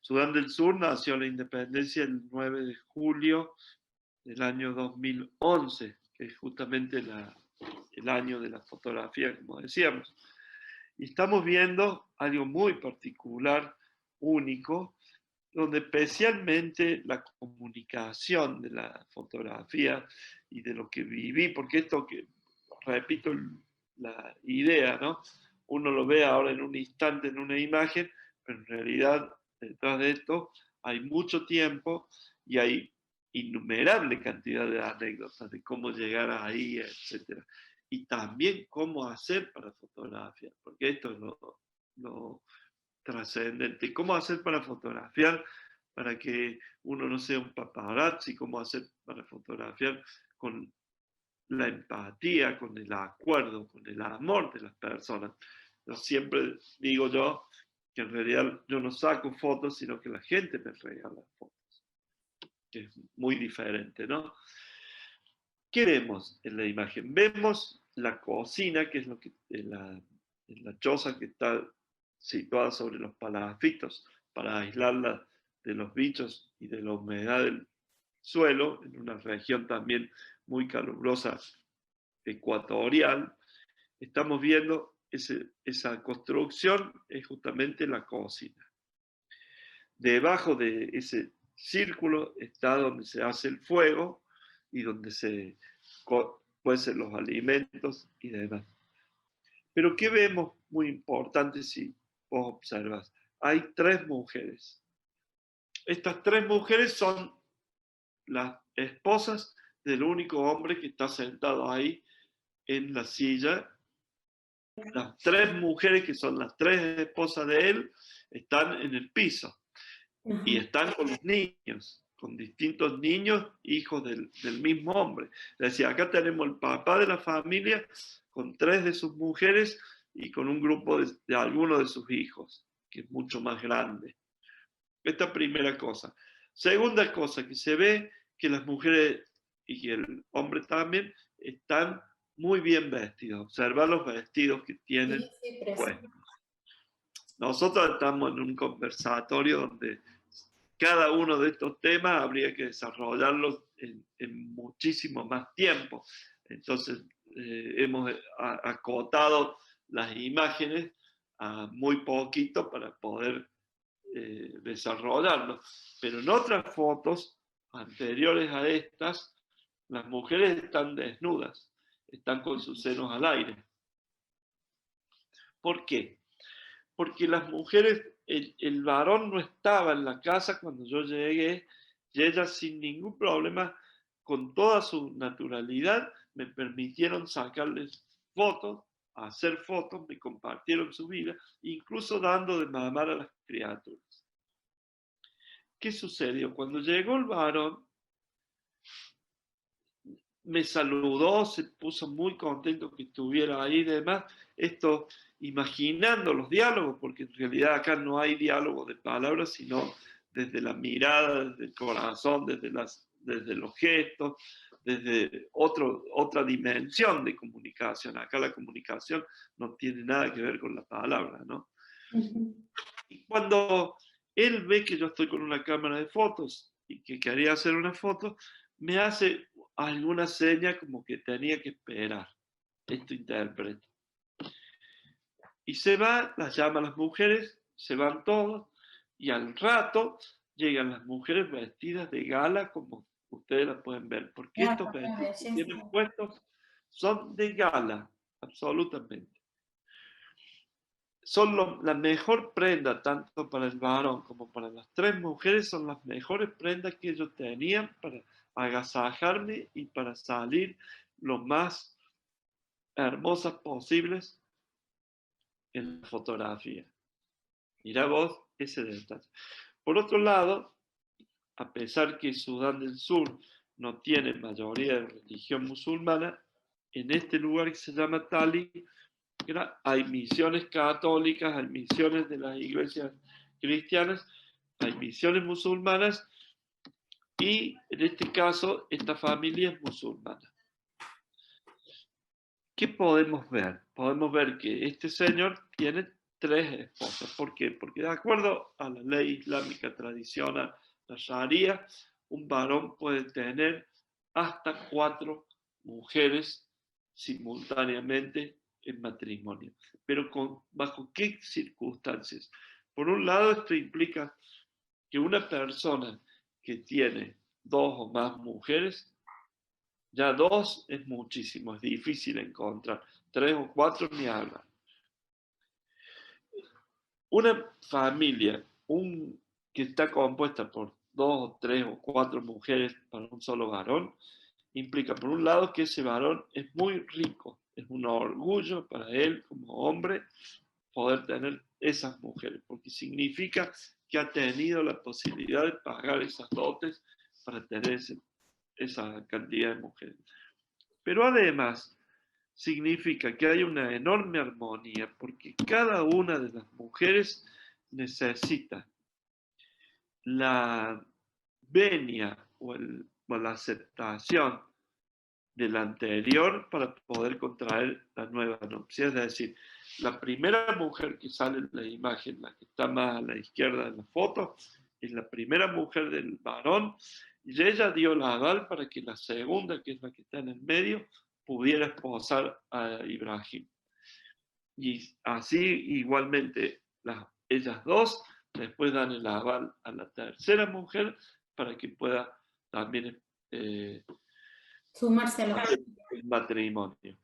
Sudán del Sur nació la independencia el 9 de julio del año 2011, que es justamente el año de la fotografía, como decíamos. Y estamos viendo algo muy particular, único, donde especialmente la comunicación de la fotografía y de lo que viví, porque esto que, repito, la idea, ¿no? Uno lo ve ahora en un instante en una imagen, pero en realidad detrás de esto hay mucho tiempo y hay innumerable cantidad de anécdotas de cómo llegar ahí, etc. Y también cómo hacer para fotografiar, porque esto es lo trascendente. ¿Cómo hacer para fotografiar para que uno no sea un paparazzi? ¿Cómo hacer para fotografiar con la empatía, con el acuerdo, con el amor de las personas? Yo siempre digo yo que en realidad yo no saco fotos, sino que la gente me regala fotos, que es muy diferente, ¿no? ¿Qué vemos en la imagen? Vemos la cocina, que es lo que la choza que está situada sobre los palafitos para aislarla de los bichos y de la humedad del suelo, en una región también muy calurosa ecuatorial. Estamos viendo esa construcción, es justamente la cocina. Debajo de ese círculo está donde se hace el fuego y donde se cuecen los alimentos y demás. Pero ¿qué vemos muy importante si vos observas? Hay 3 mujeres. Estas 3 mujeres son las esposas del único hombre que está sentado ahí en la silla las tres mujeres, que son las tres esposas de él, están en el piso y están con los niños, con distintos niños, hijos del mismo hombre. Es decir, acá tenemos el papá de la familia con tres de sus mujeres y con un grupo de algunos de sus hijos, que es mucho más grande. Esta primera cosa. Segunda cosa, que se ve que las mujeres y el hombre también están muy bien vestidos. Observa los vestidos que tienen. Sí, Pues nosotros estamos en un conversatorio donde cada uno de estos temas habría que desarrollarlos en muchísimo más tiempo. Entonces, hemos acotado las imágenes a muy poquito para poder desarrollarlo. Pero en otras fotos anteriores a estas, las mujeres están desnudas, están con sus senos al aire. ¿Por qué? Porque las mujeres, el varón no estaba en la casa cuando yo llegué y ellas sin ningún problema, con toda su naturalidad, me permitieron sacarles fotos, hacer fotos, me compartieron su vida, incluso dando de mamar a las criaturas. ¿Qué sucedió? Cuando llegó el varón, me saludó, se puso muy contento que estuviera ahí y demás. Esto imaginando los diálogos, porque en realidad acá no hay diálogo de palabras, sino desde la mirada, desde el corazón, desde los gestos, desde otra dimensión de comunicación. Acá la comunicación no tiene nada que ver con la palabra, ¿no? Y cuando él ve que yo estoy con una cámara de fotos y que quería hacer una foto, me hace alguna seña como que tenía que esperar. Esto interpreta. Y se va, las llama a las mujeres, se van todos, y al rato llegan las mujeres vestidas de gala, como ustedes las pueden ver, porque estos vestidos que tienen puestos son de gala, absolutamente. Son la mejor prenda, tanto para el varón como para las tres mujeres, son las mejores prendas que ellos tenían para agasajarme y para salir lo más hermosas posibles en la fotografía. Mira vos ese detalle. Por otro lado, a pesar que Sudán del Sur no tiene mayoría de religión musulmana, en este lugar que se llama Tali, hay misiones católicas, hay misiones de las iglesias cristianas, hay misiones musulmanas y en este caso esta familia es musulmana. ¿Qué podemos ver? Podemos ver que este señor tiene tres esposas. ¿Por qué? Porque de acuerdo a la ley islámica tradicional, la Sharia, un varón puede tener hasta 4 mujeres simultáneamente en matrimonio. Pero ¿bajo qué circunstancias? Por un lado, esto implica que una persona que tiene 2 o más mujeres, ya 2 es muchísimo, es difícil encontrar. 3 o 4 ni hablan. Una familia que está compuesta por 2 o 3 o 4 mujeres para un solo varón, implica por un lado que ese varón es muy rico, es un orgullo para él como hombre poder tener esas mujeres, porque significa que ha tenido la posibilidad de pagar esas dotes para tener esa cantidad de mujeres. Pero además significa que hay una enorme armonía, porque cada una de las mujeres necesita la venia o la aceptación del anterior para poder contraer la nueva nupcia. Es decir, la primera mujer que sale en la imagen, la que está más a la izquierda de la foto, es la primera mujer del varón, y ella dio la aval para que la segunda, que es la que está en el medio, pudiera esposar a Ibrahim. Y así igualmente ellas dos después dan el aval a la tercera mujer para que pueda también sumarse a los el matrimonio.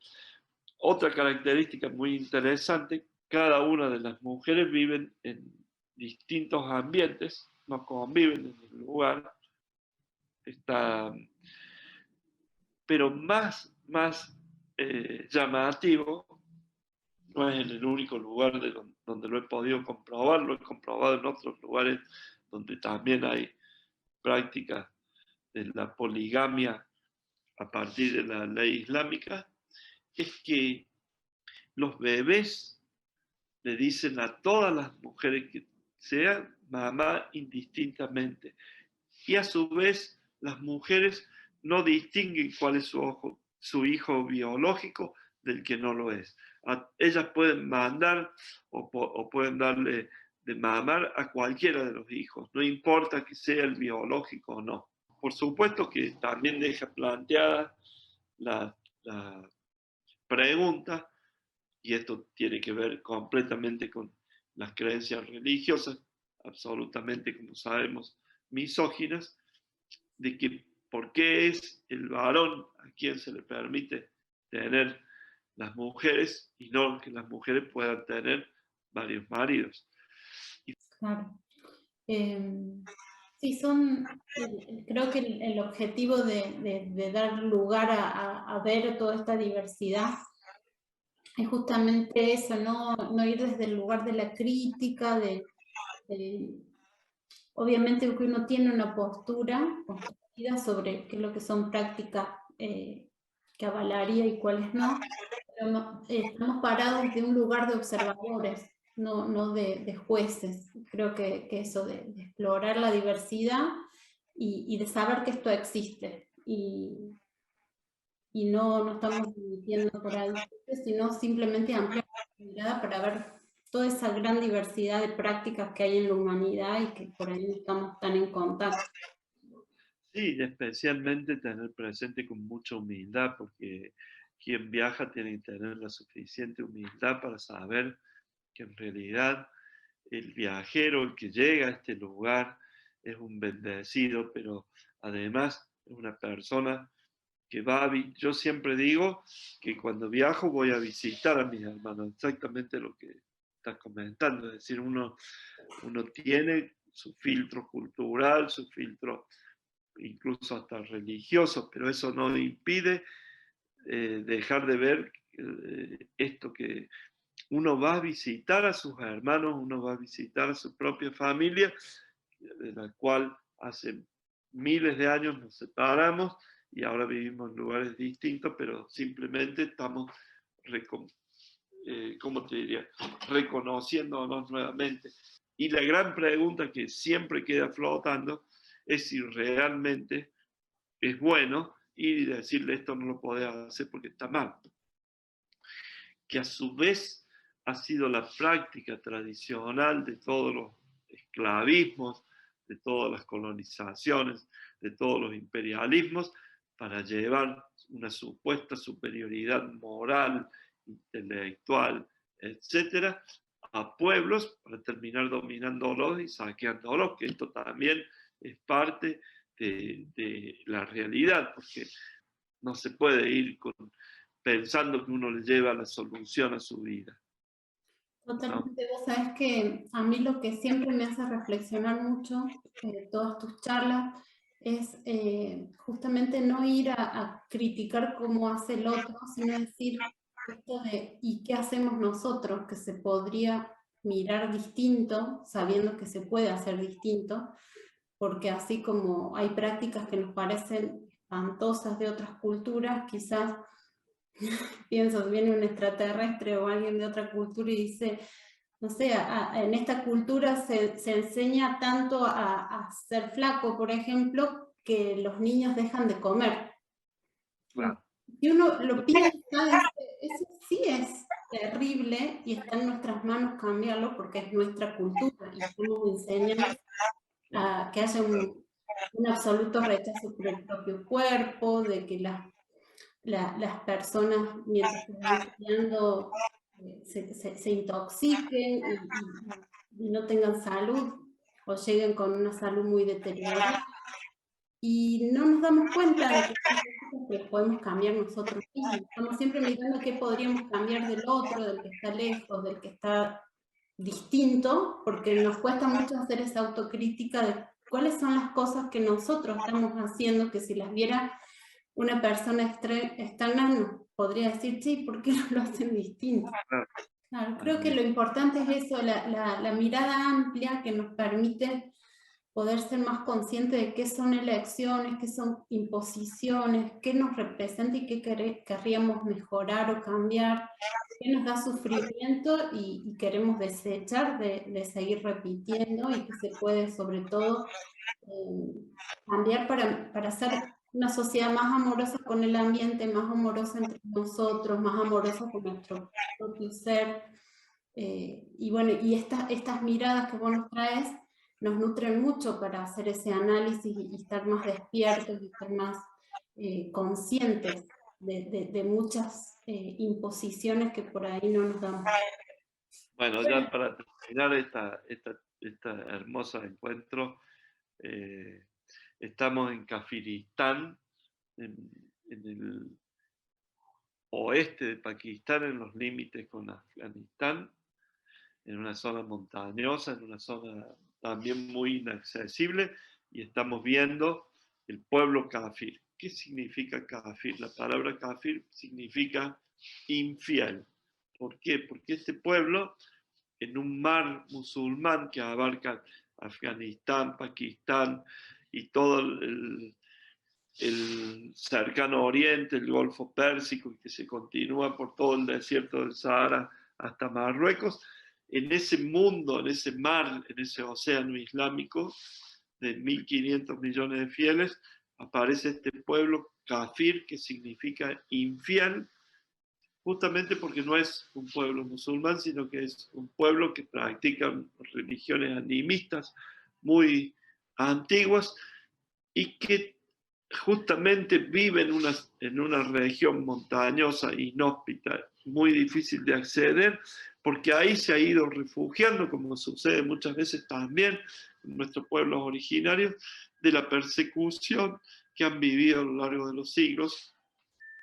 Otra característica muy interesante, cada una de las mujeres viven en distintos ambientes, no conviven en el lugar, pero más llamativo, no es en el único lugar donde lo he podido comprobar, lo he comprobado en otros lugares donde también hay prácticas de la poligamia a partir de la ley islámica, es que los bebés le dicen a todas las mujeres que sean mamá indistintamente. Y a su vez, las mujeres no distinguen cuál es su hijo biológico del que no lo es. Ellas pueden mandar o pueden darle de mamar a cualquiera de los hijos, no importa que sea el biológico o no. Por supuesto que también deja planteada la pregunta, y esto tiene que ver completamente con las creencias religiosas, absolutamente, como sabemos, misóginas, de que por qué es el varón a quien se le permite tener las mujeres y no que las mujeres puedan tener varios maridos. Claro. Sí, creo que el objetivo de dar lugar a ver toda esta diversidad es justamente eso, no ir desde el lugar de la crítica, obviamente que uno tiene una postura construida sobre qué es lo que son prácticas que avalaría y cuáles no, pero estamos parados desde un lugar de observadores, no de jueces. Creo que eso de explorar la diversidad y de saber que esto existe. Y no estamos emitiendo por ahí, sino simplemente ampliar la mirada para ver toda esa gran diversidad de prácticas que hay en la humanidad y que por ahí no estamos tan en contacto. Sí, especialmente tener presente con mucha humildad, porque quien viaja tiene que tener la suficiente humildad para saber que en realidad el viajero, el que llega a este lugar, es un bendecido, pero además es una persona que yo siempre digo que cuando viajo voy a visitar a mis hermanos, exactamente lo que estás comentando, es decir, uno tiene su filtro cultural, su filtro incluso hasta religioso, pero eso no impide dejar de ver esto, que uno va a visitar a sus hermanos, uno va a visitar a su propia familia, de la cual hace miles de años nos separamos y ahora vivimos en lugares distintos, pero simplemente estamos, ¿cómo te diría?, reconociéndonos nuevamente. Y la gran pregunta que siempre queda flotando es si realmente es bueno ir y decirle esto no lo podés hacer porque está mal. Que a su vez ha sido la práctica tradicional de todos los esclavismos, de todas las colonizaciones, de todos los imperialismos, para llevar una supuesta superioridad moral, intelectual, etcétera, a pueblos para terminar dominándolos y saqueándolos, que esto también es parte de la realidad, porque no se puede ir pensando que uno le lleva la solución a su vida. Totalmente, vos sabés que a mí lo que siempre me hace reflexionar mucho de todas tus charlas es justamente no ir a criticar cómo hace el otro, sino decir esto de ¿y qué hacemos nosotros? Que se podría mirar distinto, sabiendo que se puede hacer distinto, porque así como hay prácticas que nos parecen espantosas de otras culturas, quizás pienso, viene un extraterrestre o alguien de otra cultura y dice, no sé, en esta cultura se enseña tanto a ser flaco, por ejemplo, que los niños dejan de comer. Claro. Y uno lo piensa, eso sí es terrible y está en nuestras manos cambiarlo porque es nuestra cultura y cómo enseñamos a que haya un absoluto rechazo por el propio cuerpo, de que las personas mientras se van criando se intoxiquen y no tengan salud o lleguen con una salud muy deteriorada. Y no nos damos cuenta de que podemos cambiar nosotros mismos. Estamos siempre mirando qué podríamos cambiar del otro, del que está lejos, del que está distinto, porque nos cuesta mucho hacer esa autocrítica de cuáles son las cosas que nosotros estamos haciendo, que si las viera una persona externa nos podría decir, sí, ¿por qué no lo hacen distinto? Claro, creo que lo importante es eso, la mirada amplia que nos permite poder ser más conscientes de qué son elecciones, qué son imposiciones, qué nos representa y qué querríamos mejorar o cambiar, qué nos da sufrimiento y queremos desechar de seguir repitiendo y que se puede sobre todo cambiar para ser una sociedad más amorosa con el ambiente, más amorosa entre nosotros, más amorosa con nuestro propio ser. Y bueno, y estas miradas que vos nos traes nos nutren mucho para hacer ese análisis y estar más despiertos y estar más conscientes de muchas imposiciones que por ahí no nos damos. Bueno, ya para terminar esta hermoso encuentro, eh, estamos en Kafiristán, en, en el oeste de Pakistán, en los límites con Afganistán, en una zona montañosa, en una zona también muy inaccesible, y estamos viendo el pueblo kafir. ¿Qué significa kafir? La palabra kafir significa infiel. ¿Por qué? Porque este pueblo, en un mar musulmán que abarca Afganistán, Pakistán y todo el cercano oriente, el Golfo Pérsico, que se continúa por todo el desierto del Sahara hasta Marruecos, en ese mundo, en ese mar, en ese océano islámico de 1.500 millones de fieles, aparece este pueblo kafir, que significa infiel, justamente porque no es un pueblo musulmán, sino que es un pueblo que practica religiones animistas muy antiguas y que justamente vive en una región montañosa, inhóspita, muy difícil de acceder, porque ahí se ha ido refugiando, como sucede muchas veces también en nuestros pueblos originarios, de la persecución que han vivido a lo largo de los siglos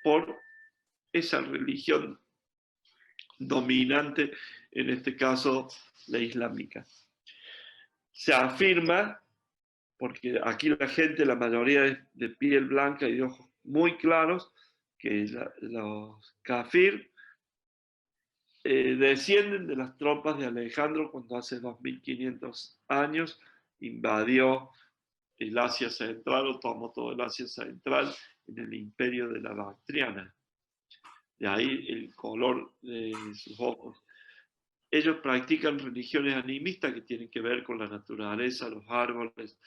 por esa religión dominante, en este caso la islámica. Se afirma, porque aquí la gente, la mayoría es de piel blanca y de ojos muy claros, que los kafir descienden de las tropas de Alejandro cuando hace 2500 años invadió el Asia Central o tomó todo el Asia Central en el imperio de la Bactriana. De ahí el color de sus ojos. Ellos practican religiones animistas que tienen que ver con la naturaleza, los árboles,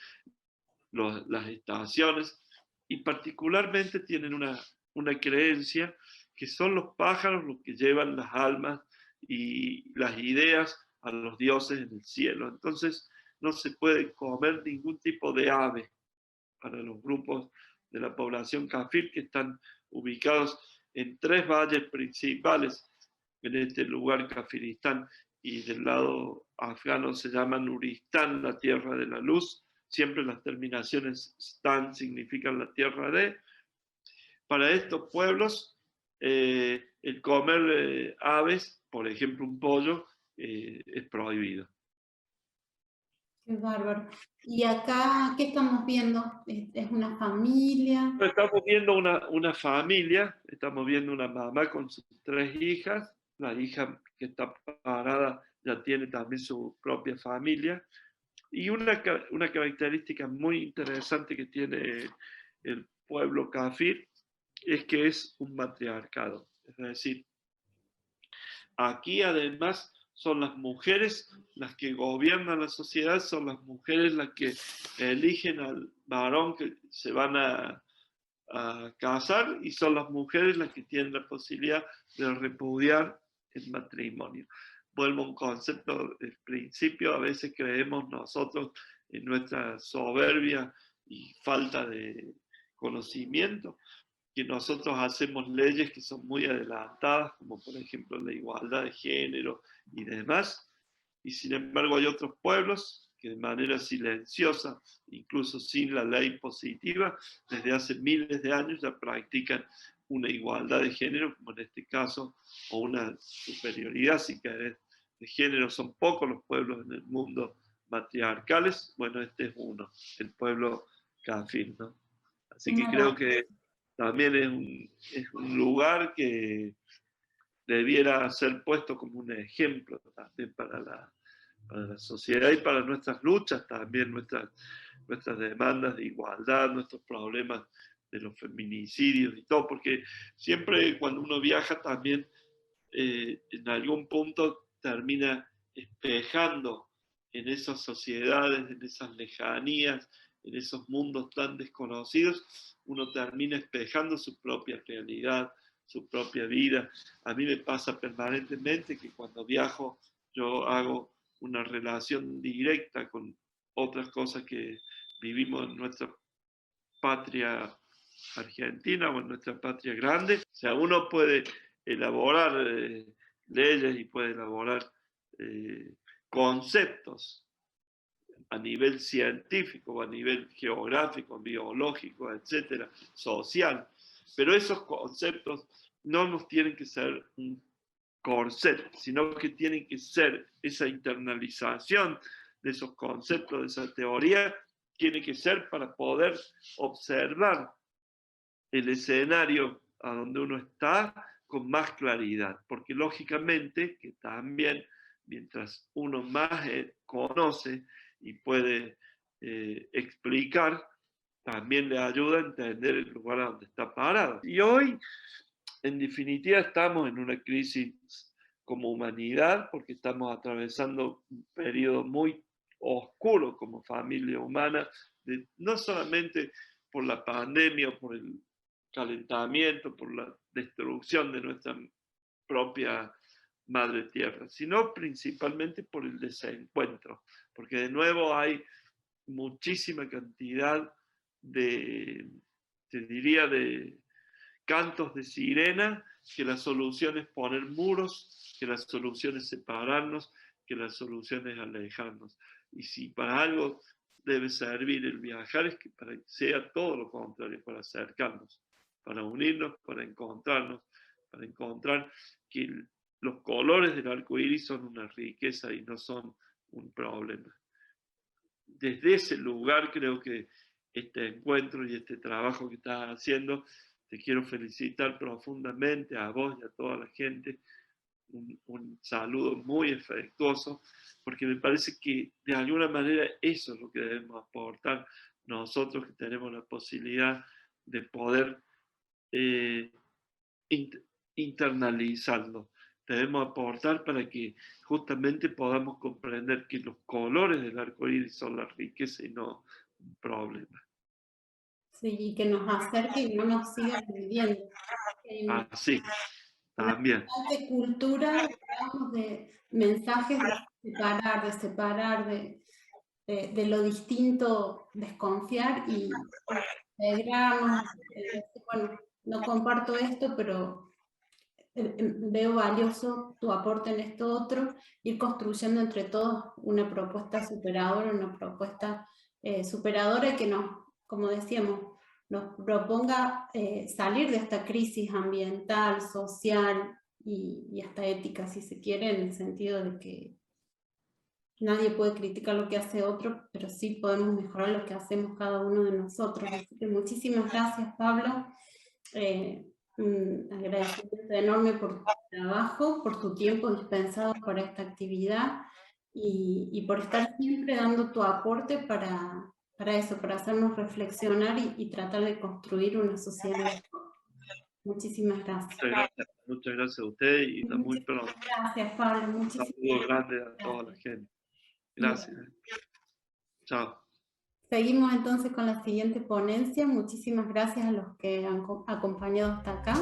las estaciones, y particularmente tienen una creencia que son los pájaros los que llevan las almas y las ideas a los dioses en el cielo. Entonces no se puede comer ningún tipo de ave para los grupos de la población kafir que están ubicados en 3 valles principales en este lugar, Kafiristán, y del lado afgano se llama Nuristán, la tierra de la luz. Siempre las terminaciones stan significan la tierra de. Para estos pueblos, el comer aves, por ejemplo un pollo, es prohibido. Qué bárbaro. ¿Y acá qué estamos viendo? ¿Es una familia? Estamos viendo una familia, estamos viendo una mamá con sus 3 hijas, la hija que está parada ya tiene también su propia familia, y una característica muy interesante que tiene el pueblo kafir es que es un matriarcado, es decir, aquí además son las mujeres las que gobiernan la sociedad, son las mujeres las que eligen al varón que se van a casar, y son las mujeres las que tienen la posibilidad de repudiar el matrimonio. Vuelvo a un concepto del principio, a veces creemos nosotros en nuestra soberbia y falta de conocimiento, que nosotros hacemos leyes que son muy adelantadas, como por ejemplo la igualdad de género y demás, y sin embargo hay otros pueblos que de manera silenciosa, incluso sin la ley positiva, desde hace miles de años ya practican una igualdad de género, como en este caso, o una superioridad, si querés, de género. Son pocos los pueblos en el mundo matriarcales, bueno, este es uno, el pueblo kafir, ¿no? Así que creo que también es un lugar que debiera ser puesto como un ejemplo también para la sociedad y para nuestras luchas también, nuestras demandas de igualdad, nuestros problemas de los feminicidios y todo, porque siempre cuando uno viaja también en algún punto termina espejando en esas sociedades, en esas lejanías, en esos mundos tan desconocidos, uno termina espejando su propia realidad, su propia vida. A mí me pasa permanentemente que cuando viajo yo hago una relación directa con otras cosas que vivimos en nuestra patria argentina o en nuestra patria grande. O sea, uno puede elaborar leyes y puede elaborar conceptos a nivel científico, a nivel geográfico, biológico, etcétera, social. Pero esos conceptos no nos tienen que ser un corset, sino que tienen que ser esa internalización de esos conceptos, de esa teoría, tiene que ser para poder observar el escenario a donde uno está con más claridad, porque lógicamente que también mientras uno más conoce y puede explicar, también le ayuda a entender el lugar a donde está parado. Y hoy, en definitiva, estamos en una crisis como humanidad, porque estamos atravesando un periodo muy oscuro como familia humana, no solamente por la pandemia, por el calentamiento, por la destrucción de nuestra propia madre tierra, sino principalmente por el desencuentro, porque de nuevo hay muchísima cantidad te diría, de cantos de sirena, que la solución es poner muros, que la solución es separarnos, que la solución es alejarnos. Y si para algo debe servir el viajar, es que para que sea todo lo contrario, para acercarnos, para unirnos, para encontrar que los colores del arco iris son una riqueza y no son un problema. Desde ese lugar creo que este encuentro y este trabajo que estás haciendo, te quiero felicitar profundamente a vos y a toda la gente. Un saludo muy afectuoso, porque me parece que de alguna manera eso es lo que debemos aportar nosotros que tenemos la posibilidad de poder internalizarlo. Debemos aportar para que justamente podamos comprender que los colores del arco iris son la riqueza y no un problema. Sí, y que nos acerque y no nos siga dividiendo. Sí, también. De cultura, digamos, de mensajes de separar, de lo distinto, desconfiar y integrarnos. Bueno, no comparto esto, pero veo valioso tu aporte en esto otro, ir construyendo entre todos una propuesta superadora que nos, como decíamos, nos proponga salir de esta crisis ambiental, social y hasta ética, si se quiere, en el sentido de que nadie puede criticar lo que hace otro, pero sí podemos mejorar lo que hacemos cada uno de nosotros. Así que muchísimas gracias, Pablo. Un agradecimiento enorme por tu trabajo, por tu tiempo dispensado para esta actividad y por estar siempre dando tu aporte para eso, para hacernos reflexionar y tratar de construir una sociedad mejor. Muchísimas gracias. Muchas gracias a usted y hasta muy pronto. Gracias, Pablo. Un saludo grande a toda la gente. Gracias. Chao. Seguimos entonces con la siguiente ponencia. Muchísimas gracias a los que han acompañado hasta acá.